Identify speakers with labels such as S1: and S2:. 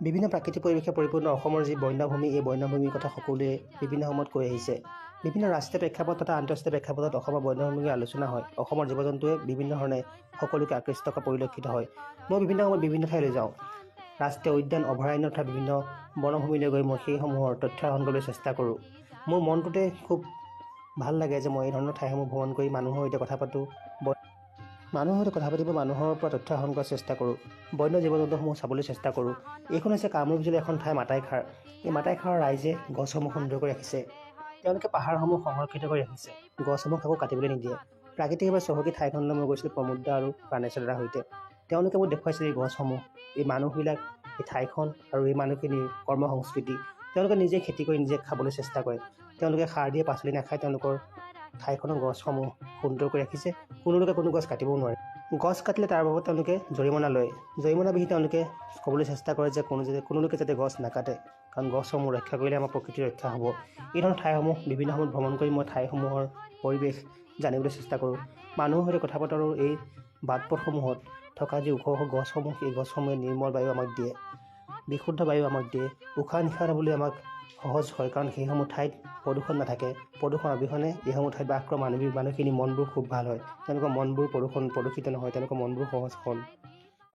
S1: বিভিন্ন প্ৰাকৃতিক পৰিৱেশে পৰিপূৰ্ণ অসমৰ যি বন্যভূমি, এই বন্যভূমিৰ কথা সকলোৱে বিভিন্ন সময়ত কৈ আহিছে। বিভিন্ন ৰাষ্ট্ৰীয় প্ৰেক্ষাপট তথা আন্তঃৰাষ্ট্ৰীয় প্ৰেক্ষাপটত অসমৰ বন্যভূমিৰ আলোচনা হয়। অসমৰ জীৱ জন্তুৱে বিভিন্ন ধৰণে সকলোকে আকৃষ্ট কৰা পৰিলক্ষিত হয়। মই বিভিন্ন সময়ত বিভিন্ন ঠাইলৈ যাওঁ। ৰাষ্ট্ৰীয় উদ্যান, অভয়াৰণ্য তথা বিভিন্ন বনভূমিলৈ গৈ মই সেইসমূহৰ তথ্য আহৰণ কৰিবলৈ চেষ্টা কৰোঁ। মোৰ মনটোতে খুব ভাল লাগে যে মই এই ধৰণৰ ঠাইসমূহ ভ্ৰমণ কৰি মানুহৰ সৈতে কথা পাতোঁ, মানুহৰ সৈতে কথা পাতিব, মানুহৰ পৰা তথ্য আহৰণ কৰাৰ চেষ্টা কৰোঁ, বন্য জীৱ জন্তুসমূহ চাবলৈ চেষ্টা কৰোঁ। এইখন হৈছে কামৰূপ জিলাৰ এখন ঠাই মাটাইখাৰ। এই মাটাইখাৰৰ ৰাইজে গছসমূহ সুন্দৰকৈ ৰাখিছে। তেওঁলোকে পাহাৰসমূহ সংৰক্ষিত কৰি ৰাখিছে, গছসমূহ কাকো কাটিবলৈ নিদিয়ে। প্ৰাকৃতিকভাৱে চহকী ঠাইখনলৈ মই গৈছিলোঁ প্ৰমোদদা আৰু প্ৰাণেশ্বৰ দাদাৰ সৈতে। তেওঁলোকে মোক দেখুৱাইছিল এই গছসমূহ, এই মানুহবিলাক, এই ঠাইখন আৰু এই মানুহখিনিৰ কৰ্ম সংস্কৃতি। তেওঁলোকে নিজে খেতি কৰি নিজে খাবলৈ চেষ্টা কৰে। তেওঁলোকে সাৰ দিয়ে পাচলি নাখায়। তেওঁলোকৰ ঠাইখনৰ গছসমূহ সুন্দৰকৈ ৰাখিছে। কোনো লোকে কোনো গছ কাটিবও নোৱাৰে। গছ কাটিলে তাৰ বাবদ তেওঁলোকে জৰিমনা লয়। জৰিমনা বিহি তেওঁলোকে ক'বলৈ চেষ্টা কৰে যে কোনো লোকে যাতে গছ নাকাটে, কাৰণ গছসমূহ ৰক্ষা কৰিলে আমাৰ প্ৰকৃতিৰ ৰক্ষা হ'ব। এই ধৰণৰ ঠাইসমূহ বিভিন্ন সময়ত ভ্ৰমণ কৰি মই ঠাইসমূহৰ পৰিৱেশ জানিবলৈ চেষ্টা কৰোঁ। মানুহৰ সৈতে কথা পাতোঁ আৰু এই বাট পথসমূহত থকা যি ওখ ওখ গছসমূহ, সেই গছসমূহে নিৰ্মল বায়ু আমাক দিয়ে, বিশুদ্ধ বায়ু আমাক দিয়ে। উশাহ নিশাহ ল'বলৈ আমাক সহজ হয়, কাৰণ সেইসমূহ ঠাইত প্ৰদূষণ নাথাকে। প্ৰদূষণ অবিহনে এইসমূহ ঠাইত বাস কৰা মানুহখিনিৰ মনবোৰ খুব ভাল হয়। তেওঁলোকৰ মনবোৰ প্ৰদূষিত নহয়, তেওঁলোকৰ মনবোৰ সহজ সৰল।